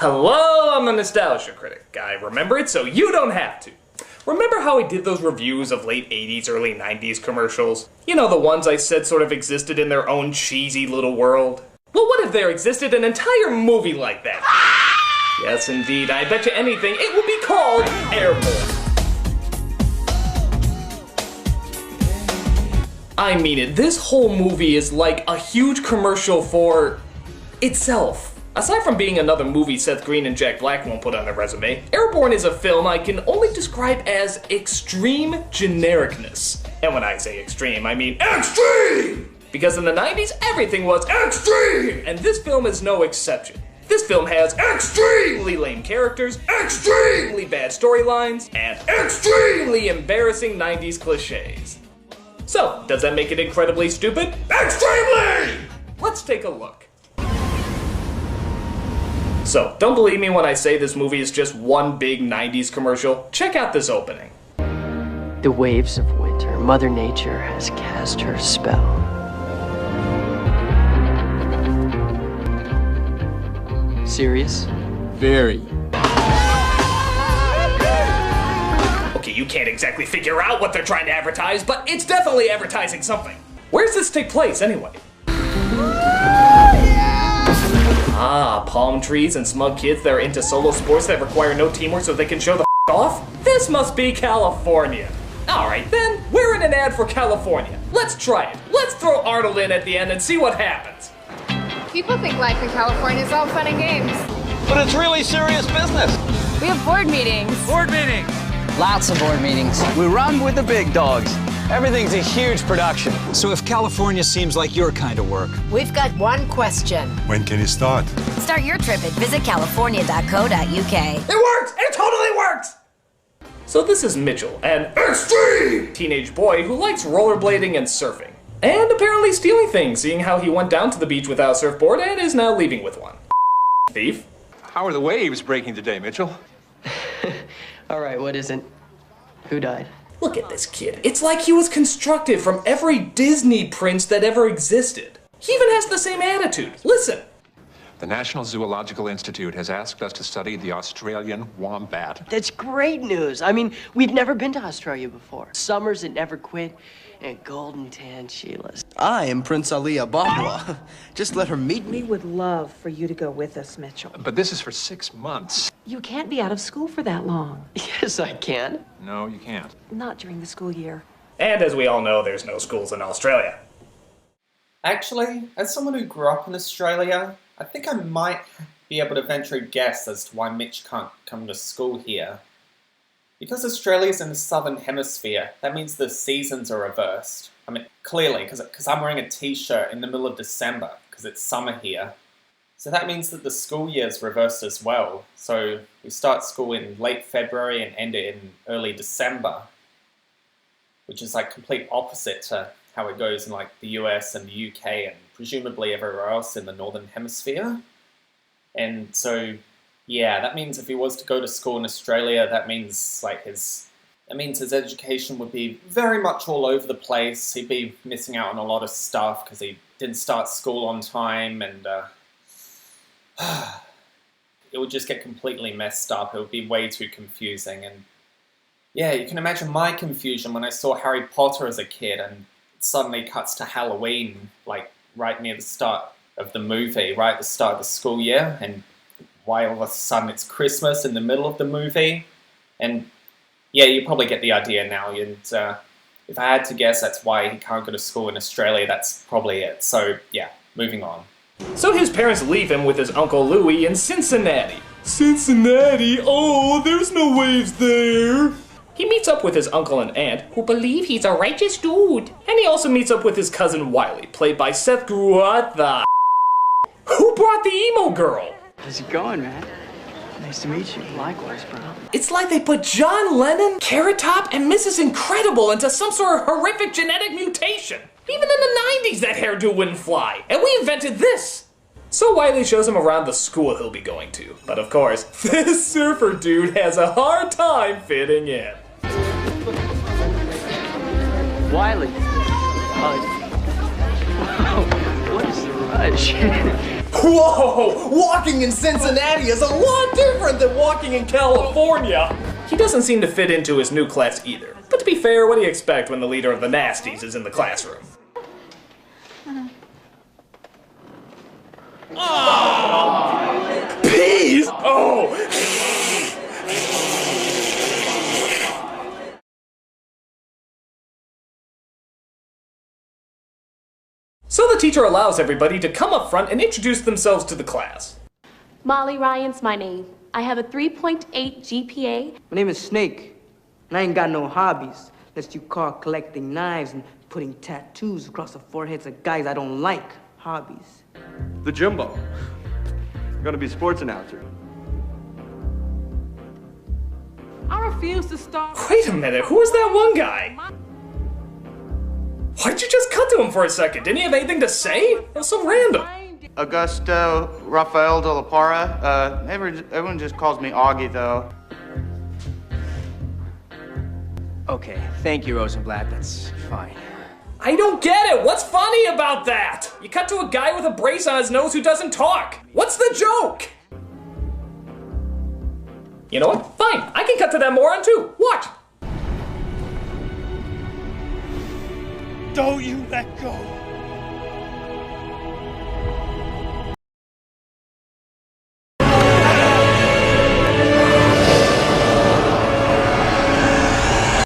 Hello, I'm the Nostalgia Critic. I remember it so you don't have to. Remember how I did those reviews of late 80s, early 90s commercials? You know, the ones I said sort of existed in their own cheesy little world? Well, what if there existed an entire movie like that? Yes, indeed. I bet you anything it would be called Airborne. I mean it, this whole movie is like a huge commercial for itself. Aside from being another movie Seth Green and Jack Black won't put on their resume, Airborne is a film I can only describe as extreme genericness. And when I say extreme, I mean extreme! Because in the 90s, everything was extreme! And this film is no exception. This film has extremely lame characters, extremely bad storylines, and extremely embarrassing 90s cliches. So, does that make it incredibly stupid? Extremely! Let's take a look. So, don't believe me when I say this movie is just one big 90s commercial? Check out this opening. The waves of winter, Mother Nature has cast her spell. Serious? Very. Okay, you can't exactly figure out what they're trying to advertise, but it's definitely advertising something. Where's this take place, anyway? Ah, palm trees and smug kids that are into solo sports that require no teamwork so they can show the off? This must be California. Alright then, we're in an ad for California. Let's try it. Let's throw Arnold in at the end and see what happens. People think life in California is all fun and games. But it's really serious business. We have board meetings. Board meetings. Lots of board meetings. We run with the big dogs. Everything's a huge production. So if California seems like your kind of work, We've got one question. When can you start? Start your trip at visitcalifornia.co.uk. It works! It totally works! So this is Mitchell, an extreme teenage boy who likes rollerblading and surfing. And apparently stealing things, seeing how he went down to the beach without a surfboard and is now leaving with one. Thief. How are the waves breaking today, Mitchell? All right, what isn't? Who died? Look at this kid. It's like he was constructed from every Disney prince that ever existed. He even has the same attitude. Listen. The National Zoological Institute has asked us to study the Australian wombat. That's great news. I mean, we've never been to Australia before. Summers that never quit, and golden tan Sheilas. I am Prince Ali Ababwa. Just let her meet me. We would love for you to go with us, Mitchell. But this is for 6 months. You can't be out of school for that long. Yes, I can. No, you can't. Not during the school year. And as we all know, there's no schools in Australia. Actually, as someone who grew up in Australia, I think I might be able to venture a guess as to why Mitch can't come to school here. Because Australia's in the southern hemisphere, that means the seasons are reversed. I mean, clearly, because I'm wearing a t-shirt in the middle of December, because it's summer here. So that means that the school year's reversed as well. So we start school in late February and end it in early December, which is like complete opposite to how it goes in like the US and the UK and presumably everywhere else in the northern hemisphere. And so, yeah, that means if he was to go to school in Australia, that means like his education would be very much all over the place. He'd be missing out on a lot of stuff because he didn't start school on time, and it would just get completely messed up. It would be way too confusing. And yeah, you can imagine my confusion when I saw Harry Potter as a kid and it suddenly cuts to Halloween, like right near the start of the movie, right at the start of the school year, and why all of a sudden it's Christmas in the middle of the movie. And yeah, you probably get the idea now. And if I had to guess, that's why he can't go to school in Australia. That's probably it. So yeah, moving on. So his parents leave him with his Uncle Louie in Cincinnati. Cincinnati? Oh, there's no waves there. He meets up with his uncle and aunt, who believe he's a righteous dude. And he also meets up with his cousin Wiley, played by Seth Green. What the Who brought the emo girl? How's it going, man? Nice to meet you. Likewise, bro. It's like they put John Lennon, Carrot Top, and Mrs. Incredible into some sort of horrific genetic mutation. Even in the 90s, that hairdo wouldn't fly, and we invented this. So Wiley shows him around the school he'll be going to. But of course, this surfer dude has a hard time fitting in. Wiley. What is the rush? Whoa! Walking in Cincinnati is a lot different than walking in California! He doesn't seem to fit into his new class either. But to be fair, what do you expect when the leader of the Nasties is in the classroom? Oh! Peas! Oh! So the teacher allows everybody to come up front and introduce themselves to the class. Molly Ryan's my name. I have a 3.8 GPA. My name is Snake, and I ain't got no hobbies, unless you call collecting knives and putting tattoos across the foreheads of guys I don't like hobbies. The Jumbo. I'm gonna be a sports announcer. I refuse to stop. Wait a minute, who is that one guy? Why'd you just cut to him for a second? Didn't he have anything to say? That was so random. Augusto Rafael de la Parra. Everyone just calls me Augie, though. Okay, thank you, Rosenblatt. That's fine. I don't get it. What's funny about that? You cut to a guy with a brace on his nose who doesn't talk. What's the joke? You know what? Fine. I can cut to that moron too. Watch. Don't you let go.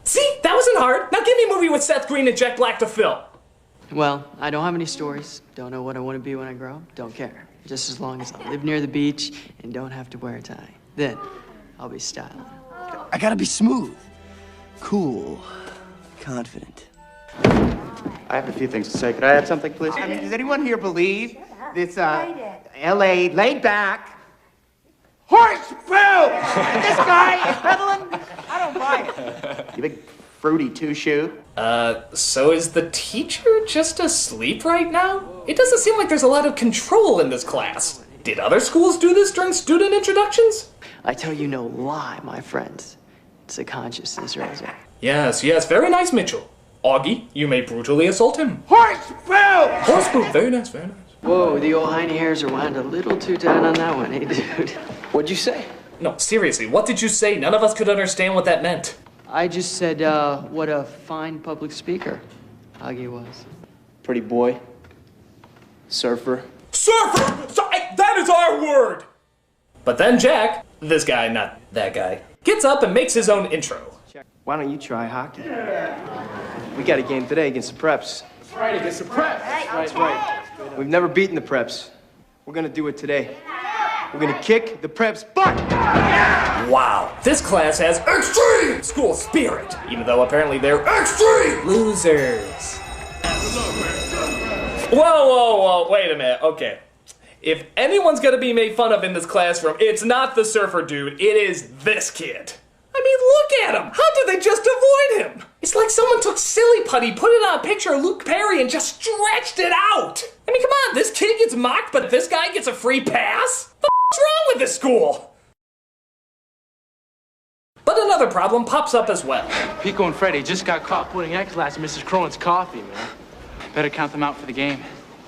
See? That wasn't hard. Now give me a movie with Seth Green and Jack Black to film. Well, I don't have any stories. Don't know what I want to be when I grow up. Don't care. Just as long as I live near the beach and don't have to wear a tie. Then I'll be styling. I gotta be smooth, cool, confident. I have a few things to say. Could I add something, please? I mean, does anyone here believe this, L.A. laid back horse poo? This guy is peddling? I don't buy it. You big fruity two-shoe. So is the teacher just asleep right now? It doesn't seem like there's a lot of control in this class. Did other schools do this during student introductions? I tell you no lie, my friends. It's a consciousness raiser. Yes, very nice, Mitchell. Augie, you may brutally assault him. Horse poo! Horse poo, very nice, very nice. Whoa, the old hiney hairs are wound a little too tight on that one, hey, dude? What'd you say? No, seriously, what did you say? None of us could understand what that meant. I just said, what a fine public speaker Augie was. Pretty boy. Surfer. Surfer! That is our word! But then Jack, this guy, not that guy, gets up and makes his own intro. Why don't you try hockey? We got a game today against the Preps. That's right, against the Preps. Right. We've never beaten the Preps. We're gonna do it today. We're gonna kick the Preps' butt! Wow, this class has extreme school spirit, even though apparently they're extreme losers. Whoa, wait a minute, okay. If anyone's gonna be made fun of in this classroom, it's not the surfer dude, it is this kid. I mean, look at him! How did they just avoid him? It's like someone took silly putty, put it on a picture of Luke Perry, and just stretched it out! I mean, come on, this kid gets mocked, but this guy gets a free pass? What the f***'s wrong with this school? But another problem pops up as well. Pico and Freddie just got caught putting X-Lass in Mrs. Cronin's coffee, man. Better count them out for the game.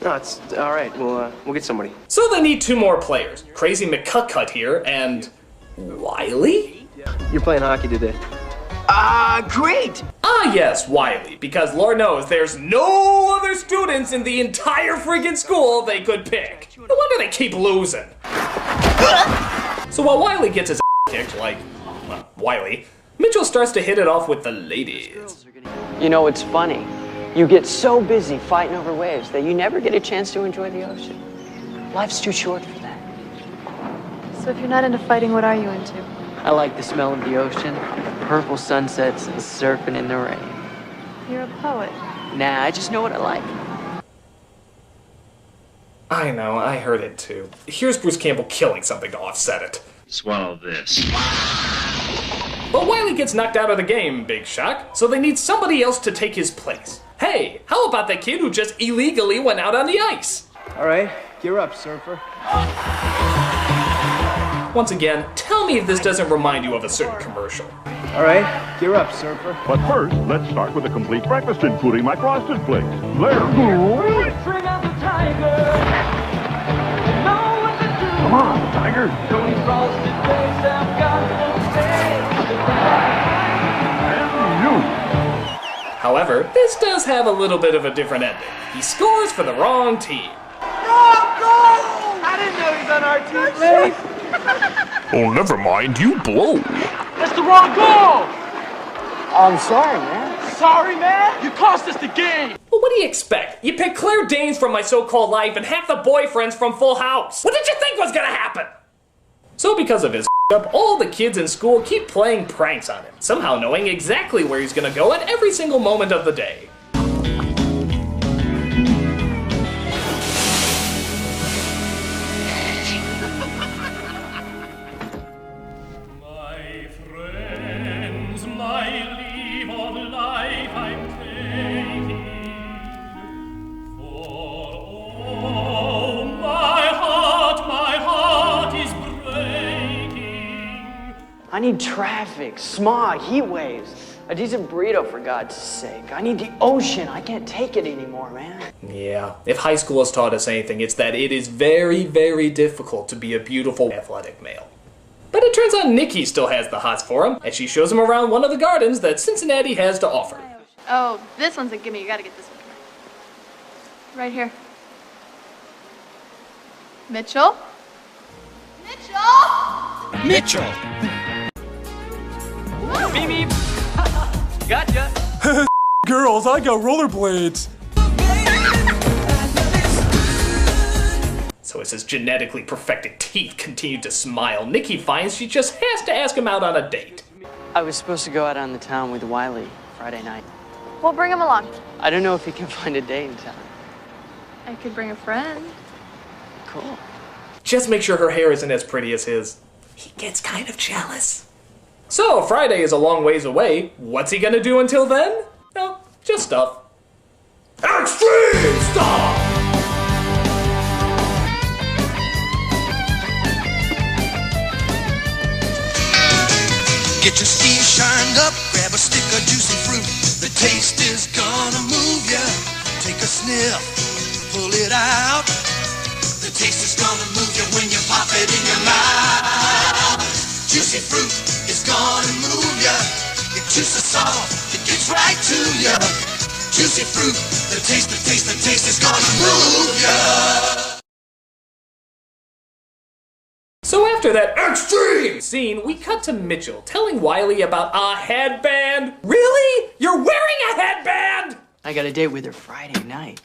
No, it's all right. We'll get somebody. So they need two more players. Crazy McCutcut here, and Wiley? You're playing hockey today. Great! Ah, yes, Wiley, because Lord knows there's no other students in the entire friggin' school they could pick. No wonder they keep losing. So while Wiley gets his kicked, like, well, Wiley, Mitchell starts to hit it off with the ladies. You know, it's funny. You get so busy fighting over waves that you never get a chance to enjoy the ocean. Life's too short for that. So if you're not into fighting, what are you into? I like the smell of the ocean, purple sunsets, and surfing in the rain. You're a poet. Nah, I just know what I like. I know, I heard it too. Here's Bruce Campbell killing something to offset it. Swallow this. But Wiley gets knocked out of the game, big shock, so they need somebody else to take his place. Hey, how about that kid who just illegally went out on the ice? All right, gear up, surfer. Once again, tell me if this doesn't remind you of a certain commercial. All right, gear up, surfer. But first, let's start with a complete breakfast, including my frosted flakes. There. Come on, Tiger. And you. However, this does have a little bit of a different ending. He scores for the wrong team. I didn't know he's on our team, Lee. Oh, never mind. You blow. That's the wrong goal! I'm sorry, man. Sorry, man? You cost us the game! Well, what do you expect? You picked Claire Danes from My So-Called Life and half the boyfriends from Full House. What did you think was gonna happen? So because of his up, all the kids in school keep playing pranks on him, somehow knowing exactly where he's gonna go at every single moment of the day. I need traffic, smog, heat waves, a decent burrito for God's sake. I need the ocean. I can't take it anymore, man. Yeah, if high school has taught us anything, it's that it is very, very difficult to be a beautiful, athletic male. But it turns out Nikki still has the hots for him, as she shows him around one of the gardens that Cincinnati has to offer. Oh, this one's a gimme. You gotta get this one. Right here. Mitchell? Mitchell? Mitchell! Beep, beep. Gotcha. Girls, I got rollerblades. So as his genetically perfected teeth continue to smile, Nikki finds she just has to ask him out on a date. I was supposed to go out on the town with Wiley Friday night. Well, bring him along. I don't know if he can find a date in town. I could bring a friend. Cool. Just make sure her hair isn't as pretty as his. He gets kind of jealous. So, Friday is a long ways away. What's he gonna do until then? No, just stuff. Extreme stuff! Get your steam shined up, grab a stick of juicy fruit. The taste is gonna move ya. Take a sniff, pull it out. The taste is gonna move you when you pop it in your mouth. Juicy fruit is gonna move ya. Your juice is soft, it gets right to ya. Juicy fruit, the taste is gonna move ya. So after that extreme scene, we cut to Mitchell telling Wiley about a headband. Really? You're wearing a headband? I got a date with her Friday night.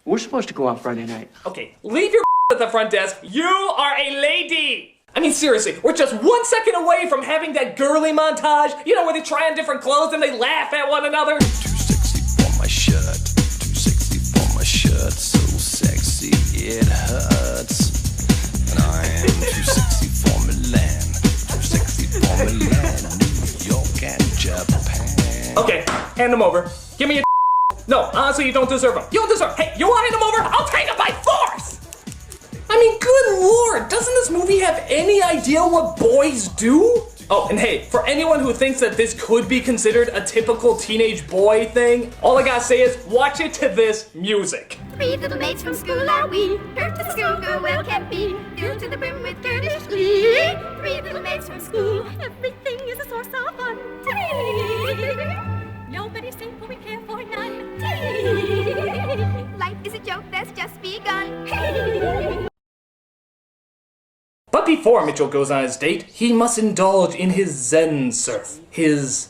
We're supposed to go out Friday night. Okay, leave your at the front desk. You are a lady. I mean, seriously, we're just 1 second away from having that girly montage, you know, where they try on different clothes and they laugh at one another. Too sexy for my shirt, too sexy for my shirt, so sexy it hurts. And I am too sexy for Milan, too sexy for Milan, New York and Japan. Okay, hand them over. Give me a No, honestly, you don't deserve them. You don't deserve them. Hey, you want to hand them over? I'll take them by force! I mean, good lord, doesn't this movie have any idea what boys do? Oh, and hey, for anyone who thinks that this could be considered a typical teenage boy thing, all I gotta say is, watch it to this music. 3 little maids from school are we, hurt the schoolgirl well can't be, filled to the brim with girlish glee. 3 little maids from school, everything is a source of fun. Nobody's safe, but we care for none. Life is a joke that's just begun. But before Mitchell goes on his date, he must indulge in his Zen surf. His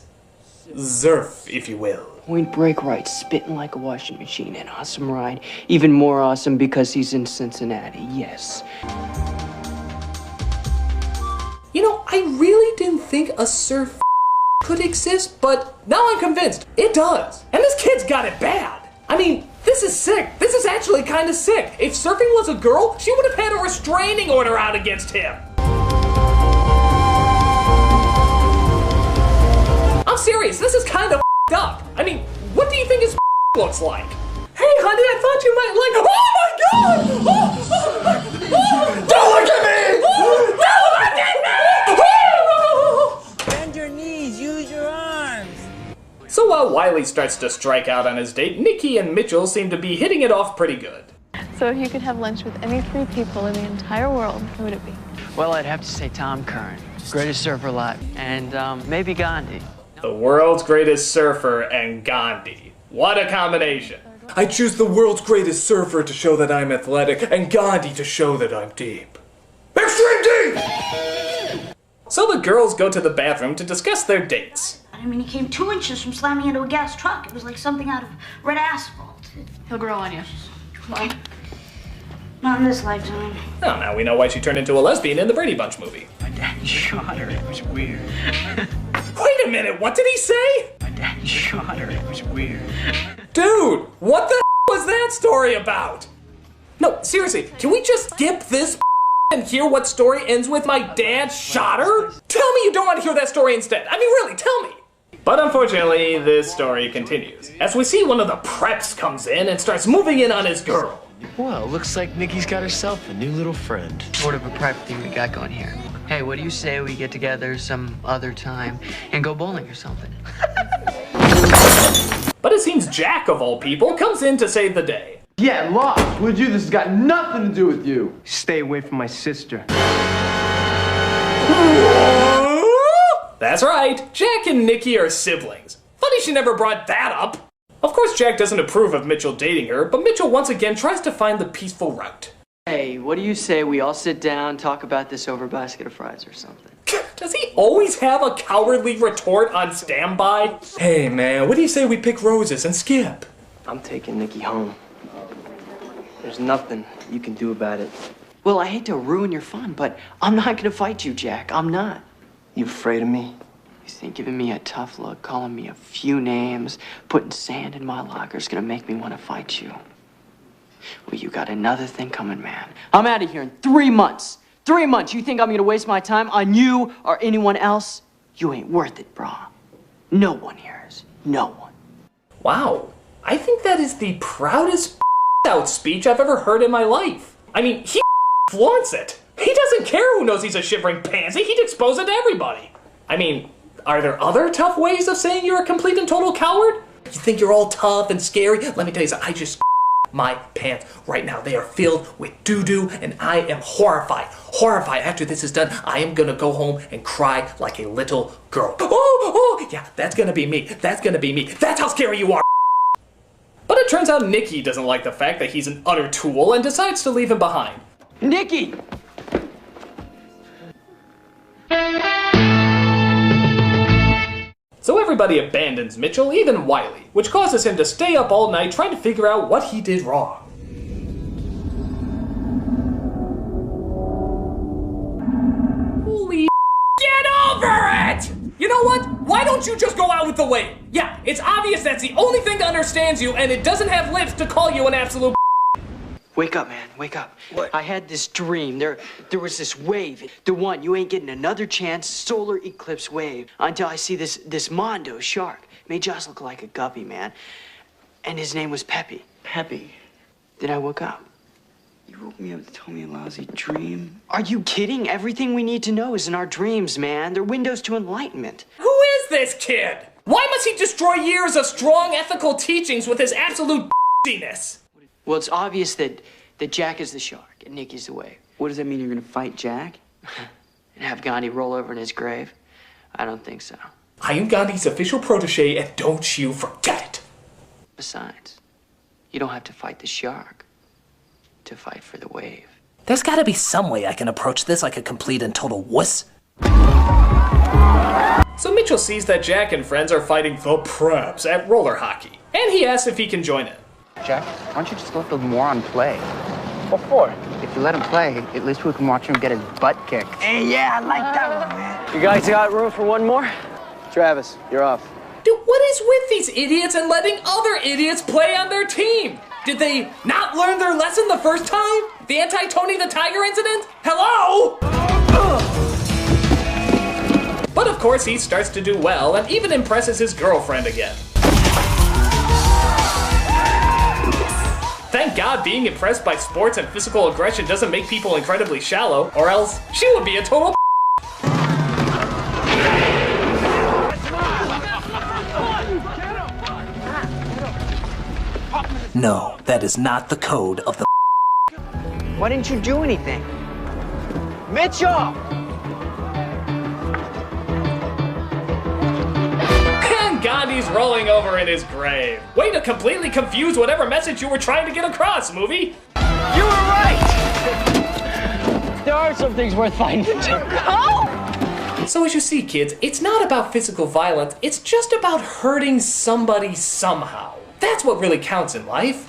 zerf, if you will. Point break right, spitting like a washing machine. An awesome ride. Even more awesome because he's in Cincinnati, yes. You know, I really didn't think a surf could exist, but now I'm convinced it does. And this kid's got it bad. I mean, this is sick. This is actually kind of sick. If surfing was a girl, she would have had a restraining order out against him. I'm serious, this is kind of up. I mean, what do you think his looks like? Hey, honey, I thought you might like. Oh my God! Don't look at me! Don't look at me! Bend your knees, use your arms. So while Wiley starts to strike out on his date, Nikki and Mitchell seem to be hitting it off pretty good. So if you could have lunch with any 3 people in the entire world, who would it be? Well, I'd have to say Tom Curran, greatest surfer alive, and maybe Gandhi. The world's greatest surfer and Gandhi. What a combination. I choose the world's greatest surfer to show that I'm athletic, and Gandhi to show that I'm deep. Extreme deep! So the girls go to the bathroom to discuss their dates. I mean, he came 2 inches from slamming into a gas truck. It was like something out of red asphalt. He'll grow on you. Well, not in this lifetime. Oh, now we know why she turned into a lesbian in the Brady Bunch movie. My dad shot her. It was weird. Wait a minute, what did he say? My dad shot her. It was weird. Dude, what the was that story about? No, seriously, can we just skip this and hear what story ends with my dad shot her? Tell me you don't want to hear that story instead. I mean, really, tell me. But unfortunately, this story continues, as we see one of the preps comes in and starts moving in on his girl. Well, looks like Nikki's got herself a new little friend. Sort of a prep thing we got going here. Hey, what do you say we get together some other time and go bowling or something? But it seems Jack, of all people, comes in to save the day. Yeah, lost. What'd you do? This has got nothing to do with you. Stay away from my sister. That's right, Jack and Nikki are siblings. Funny she never brought that up. Of course, Jack doesn't approve of Mitchell dating her, but Mitchell once again tries to find the peaceful route. Hey, what do you say we all sit down, talk about this over a basket of fries or something? Does he always have a cowardly retort on standby? Hey man, what do you say we pick roses and skip? I'm taking Nikki home. There's nothing you can do about it. Well, I hate to ruin your fun, but I'm not gonna fight you, Jack. I'm not. You afraid of me? You think giving me a tough look, calling me a few names, putting sand in my locker is gonna make me want to fight you? Well, you got another thing coming, man. I'm out of here in 3 months. 3 months. You think I'm gonna waste my time on you or anyone else? You ain't worth it, brah. No one here is. No one. Wow. I think that is the proudest out speech I've ever heard in my life. I mean, he flaunts it. He doesn't care who knows he's a shivering pansy. He'd expose it to everybody. I mean, are there other tough ways of saying you're a complete and total coward? You think you're all tough and scary? Let me tell you something. I just my pants right now. They are filled with doo-doo, and I am horrified. Horrified. After this is done, I am gonna go home and cry like a little girl. Oh, yeah, that's gonna be me. That's gonna be me. That's how scary you are. But it turns out Nikki doesn't like the fact that he's an utter tool and decides to leave him behind. Nikki! So everybody abandons Mitchell, even Wiley, which causes him to stay up all night trying to figure out what he did wrong. Holy get over it! You know what? Why don't you just go out with the wave? Yeah, it's obvious that's the only thing that understands you, and it doesn't have lips to call you an absolute Wake up, man, wake up. What? I had this dream. There was this wave. The one, you ain't getting another chance, solar eclipse wave, until I see this Mondo shark. Made just look like a guppy, man. And his name was Peppy. Peppy? Then I woke up. You woke me up to tell me a lousy dream? Are you kidding? Everything we need to know is in our dreams, man. They're windows to enlightenment. Who is this kid? Why must he destroy years of strong ethical teachings with his absolute ness? Well, it's obvious that Jack is the shark and Nikki's the wave. What does that mean? You're gonna fight Jack? And have Gandhi roll over in his grave? I don't think so. I am Gandhi's official protege, and don't you forget it. Besides, you don't have to fight the shark to fight for the wave. There's gotta be some way I can approach this like a complete and total wuss. So Mitchell sees that Jack and friends are fighting the preps at roller hockey, and he asks if he can join in. Jack, why don't you just let the moron play? What for? If you let him play, at least we can watch him get his butt kicked. Hey, yeah, I like that one, man. You guys got room for one more? Travis, you're off. Dude, what is with these idiots and letting other idiots play on their team? Did they not learn their lesson the first time? The anti-Tony the Tiger incident? Hello? But of course he starts to do well and even impresses his girlfriend again. Thank God being impressed by sports and physical aggression doesn't make people incredibly shallow, or else she would be a total No, that is not the code of the Why didn't you do anything? Mitchell! And Gandhi's rolling over in his grave. Way to completely confuse whatever message you were trying to get across, movie. You were right! There are some things worth fighting for. So as you see, kids, it's not about physical violence, it's just about hurting somebody somehow. That's what really counts in life.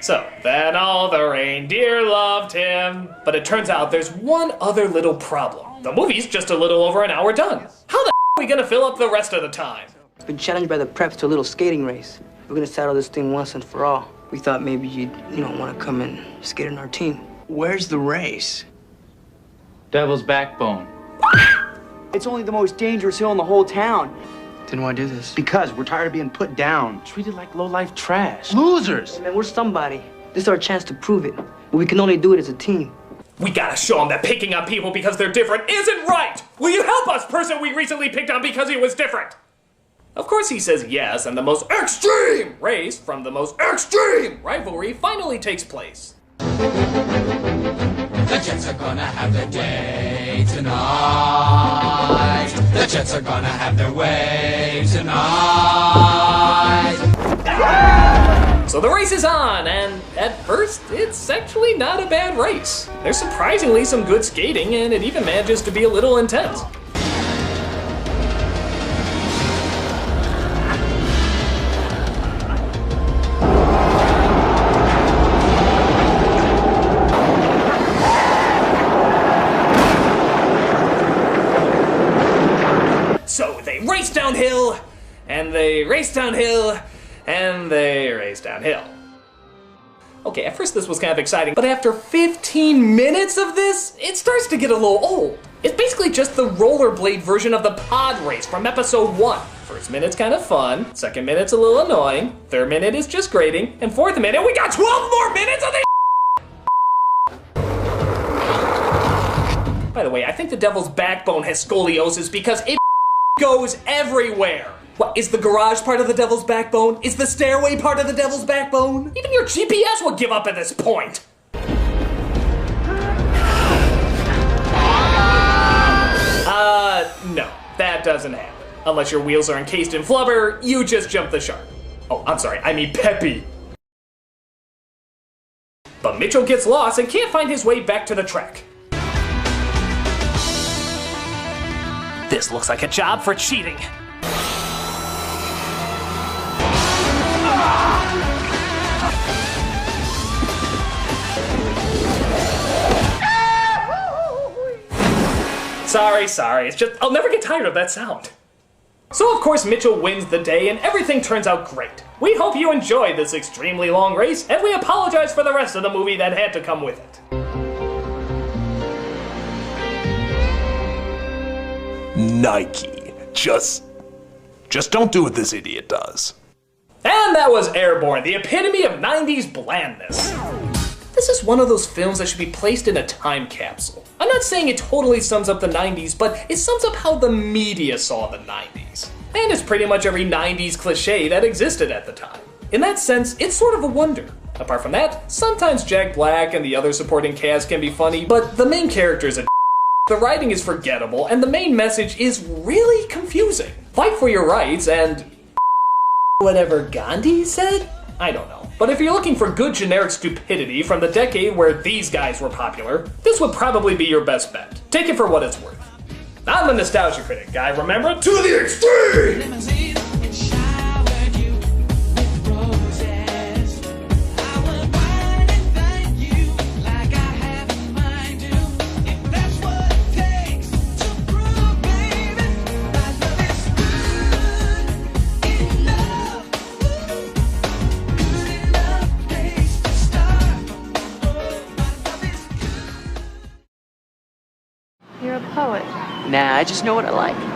So, then all the reindeer loved him. But it turns out there's one other little problem. The movie's just a little over an hour done. How the are we gonna fill up the rest of the time? Been challenged by the preps to a little skating race. We're gonna settle this thing once and for all. We thought maybe you'd, want to come and skate on our team. Where's the race? Devil's Backbone. It's only the most dangerous hill in the whole town. Then why do this? Because we're tired of being put down. Treated like low-life trash. Losers! Man, we're somebody. This is our chance to prove it. But we can only do it as a team. We gotta show them that picking on people because they're different isn't right! Will you help us, person we recently picked on because he was different? Of course he says yes, and the most extreme race from the most extreme rivalry finally takes place. The Jets are gonna have their day tonight. The Jets are gonna have their way tonight. So the race is on, and at first, it's actually not a bad race. There's surprisingly some good skating, and it even manages to be a little intense. So they race downhill, and they race downhill, and they race downhill. Okay, at first this was kind of exciting, but after 15 minutes of this, it starts to get a little old. It's basically just the rollerblade version of the pod race from episode 1. First minute's kind of fun, second minute's a little annoying, third minute is just grating, and fourth minute, we got 12 more minutes of this. By the way, I think the Devil's Backbone has scoliosis because it goes everywhere. What, is the garage part of the Devil's Backbone? Is the stairway part of the Devil's Backbone? Even your GPS would give up at this point. No, that doesn't happen. Unless your wheels are encased in flubber, you just jump the shark. Oh, I'm sorry, I mean Peppy. But Mitchell gets lost and can't find his way back to the track. This looks like a job for cheating. Sorry, it's just, I'll never get tired of that sound. So of course Mitchell wins the day and everything turns out great. We hope you enjoyed this extremely long race, and we apologize for the rest of the movie that had to come with it. Nike. Just don't do what this idiot does. And that was Airborne, the epitome of 90s blandness. This is one of those films that should be placed in a time capsule. I'm not saying it totally sums up the 90s, but it sums up how the media saw the 90s. And it's pretty much every 90s cliche that existed at the time. In that sense, it's sort of a wonder. Apart from that, sometimes Jack Black and the other supporting cast can be funny, but the main character's a the writing is forgettable, and the main message is really confusing. Fight for your rights and whatever Gandhi said? I don't know. But if you're looking for good generic stupidity from the decade where these guys were popular, this would probably be your best bet. Take it for what it's worth. I'm the Nostalgia Critic guy, remember? To the extreme! You're a poet. Nah, I just know what I like.